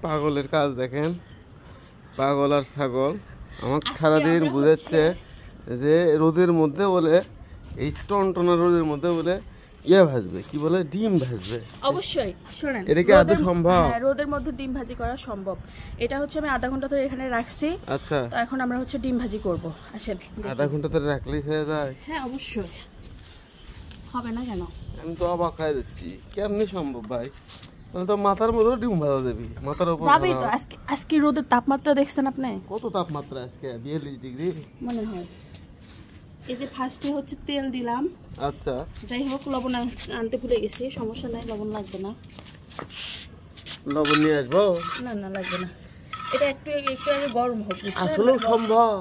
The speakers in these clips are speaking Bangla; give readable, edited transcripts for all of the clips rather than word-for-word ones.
পাগলের কাজ দেখেন, পাগল আর ছাগল। আমার সারাদিন বুঝাচ্ছে যে রোদের মধ্যে বলে, এই টনটনা রোদের মধ্যে বলে ইয়ে ভাজবে, কি বলে, ডিম ভাজবে। অবশ্যই শুনেন, এটা কি আদৌ সম্ভব? হ্যাঁ, রোদের মধ্যে ডিম ভাজি করা সম্ভব। এটা হচ্ছে আমি আধা ঘন্টা ধরে এখানে রাখছি। আচ্ছা, তো এখন আমরা হচ্ছে ডিম ভাজি করব। আসেন। আধা ঘন্টা ধরে রাখলেই হয়ে যায়? হ্যাঁ অবশ্যই হবে না কেন? আমি তো অবাক হয়ে যাচ্ছি, কেমনি সম্ভব ভাই? তাহলে তো মাথার মধ্যে ডিম ভাজা দেবি, মাথার উপর ভাবি তো আজকে রোদের তাপমাত্রা দেখছেন আপনি? কত তাপমাত্রা আজকে? 42 ডিগ্রি মনে হয়। এই যে ফার্স্টে হচ্ছে তেল দিলাম। আচ্ছা, যাই হোক, লবণ আনতে ভুলে গেছি, সমস্যা নাই, লবণ লাগবে না। লবণ নিয়ে আসবো? না না, লাগবে না। এটা একটু একটু আগে গরম হোক। আসলে সম্ভব?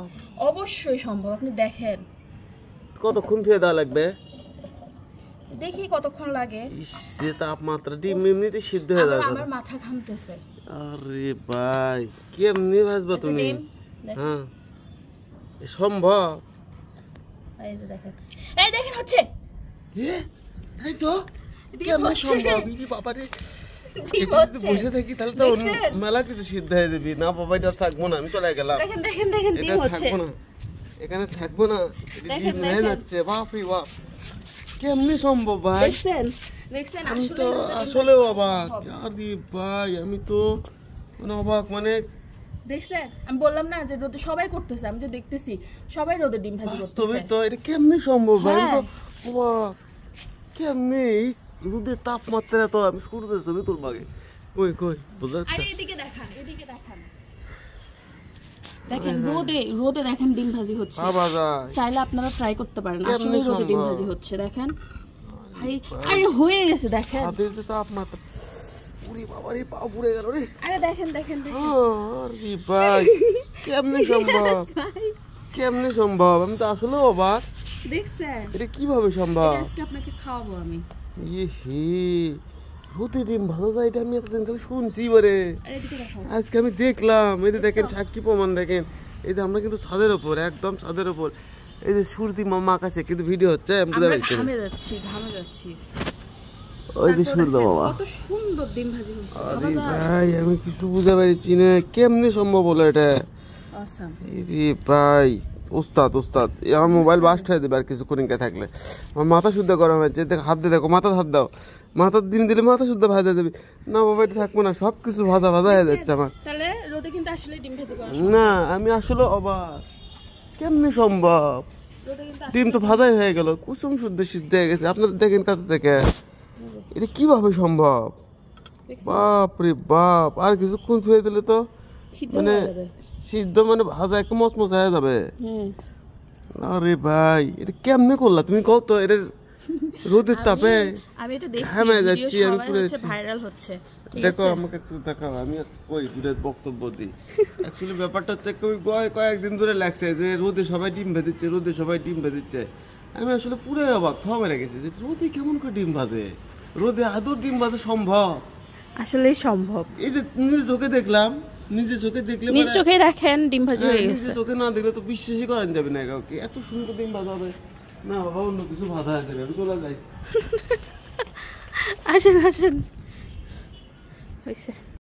অবশ্যই সম্ভব, আপনি দেখেন। কতক্ষণ ধুয়ে দেওয়া লাগবে? দেখি কতক্ষণ লাগে। সে তাপমাত্রা ডিম এমনিতে সিদ্ধ হয়ে যাবে। আমার মাথা ঘামতেছে। আরে ভাই, কেমনি ভাজবা তুমি? হ্যাঁ, সম্ভব? এই যে দেখেন, এই দেখেন হচ্ছে। এই তো কেমন সম্ভব? ইনি বাবারে, বসে থাকি তাহলে তো মেলা কিছু সিদ্ধ হয়ে যাবি। না বাবা, এটা থাকবো না, আমি চলে গেলাম। দেখেন দেখেন দেখেন, ডিম হচ্ছে। এখানে থাকবো না, ডিম হয়ে যাচ্ছে। বাপ রে বাপ, কেমনি সম্ভব ভাই? দেখছেন দেখছেন, আমি তো আসলে অবাক। আরে ভাই, আমি তো মানে অবাক, মানে দেখছেন, আমি বললাম না যে রোদে সবাই করতেছে, আমি যে দেখতেছি সবাই রোদে ডিম ভাজি করতেছে। তবে তো এটা কেমনি সম্ভব ভাই? আমি তো অবাক, কেমনি রোদের তাপমাত্রা তো। আমি সূর্যের ছবি তুলবাগে, কই কই বুঝা যাচ্ছে? আরে এদিকে দেখান, এদিকে দেখান, দেখেন রোদে দেখেন ডিম ভাজি হচ্ছে। চাইলে আপনারা ট্রাই করতে পারেন, আসলে রোদে ডিম ভাজি হচ্ছে। দেখেন, আরে হয়ে গেছে, দেখেন হাতের যে তাপমাত্রা। ওরে বাবা রে, পা পুড়ে গেল রে। আরে দেখেন দেখেন দেখেন। আরে ভাই, কেমনে সম্ভব? কেমনে সম্ভব? আমি তো আসলে অবাক। দেখছেন এটা কিভাবে সম্ভব? আজকে আপনাকে খাওয়াবো আমি। হে, রোদে ডিম ভাজা যায়, এটা আমি এতদিন থেকে শুনছি বারে, আজকে আমি দেখলাম। এই যে দেখেন, সাক্ষী প্রমাণ দেখেন। এই যে আমরা কিন্তু ছাদের উপর, একদম ছাদের উপর। এই যে সূর্যি মামা আকাশে কিন্তু ভিডিও হচ্ছে, আমি বুঝতে পারছি। ঘামে যাচ্ছি। ওই যে সূর্য বাবা, কত সুন্দর ডিম ভাজি হচ্ছে। আরে ভাই, আমি কিছু বুঝতে পারছি না, কেমনে সম্ভব হলো এটা? অসাম। এই যে ভাই, উস্তাদ উস্তাদ, আমার মোবাইল বাস্ট হয়ে দেবে আর কিছুক্ষণ থাকলে। আমার মাথা শুদ্ধ গরম হয়েছে। হাত দিয়ে দেখো, মাথা হাত দাও, মাথার দিন দিলে মাথা শুদ্ধ ভাজা দেবে। না বাবা, এটা থাকবো না, সবকিছু ভাজা ভাজা হয়ে যাচ্ছে আমার। তাহলে রোদে কিন্তু আসলে ডিম ভাজি করা না, আমি আসলে অবাক, কেমনে সম্ভব? ডিম তো ভাজাই হয়ে গেল, কুসুম শুদ্ধ সিদ্ধ হয়ে গেছে। আপনারা দেখেন কাছে থেকে, এটা কিভাবে সম্ভব? বাপ রে বাপ, আর কিছুক্ষণ ধুয়ে দিলে তো মানে সিদ্ধ, মানে ভাজা একটু মচমচ হয়ে যাবে। আরে ভাই, এটা কেমনে করলা তুমি? কও তো, এটা রোদের তাপে ঘামে যাচ্ছি, আমি পুরো ভাইরাল হচ্ছে। দেখো, আমাকে একটু দেখাও, আমি কই দূরের বক্তব্য দিই। অ্যাকচুয়ালি ব্যাপারটা হচ্ছে কয়েকদিন ধরে লাগছে যে রোদে সবাই ডিম ভেজেছে, রোদে সবাই ডিম ভেজেছে। আমি আসলে পুরো অবাক, থ মেরে গেছি যে রোদে কেমন করে ডিম ভাজে? রোদে আদৌ ডিম ভাজা সম্ভব? আসলেই সম্ভব। এই যে নিজের চোখে দেখলাম, নিজের চোখে দেখলে, নিজের চোখে দেখেন ডিম ভাজি হয়ে গেছে। নিজের চোখে না দেখলে তো বিশ্বাসই করেন যাবে না কাউকে, এত সুন্দর ডিম ভাজা হবে। না বাবা, অন্য কিছু ভাজা হয়ে যাবে, আমি চলে যাই। আসেন আসেন, হয়েছে।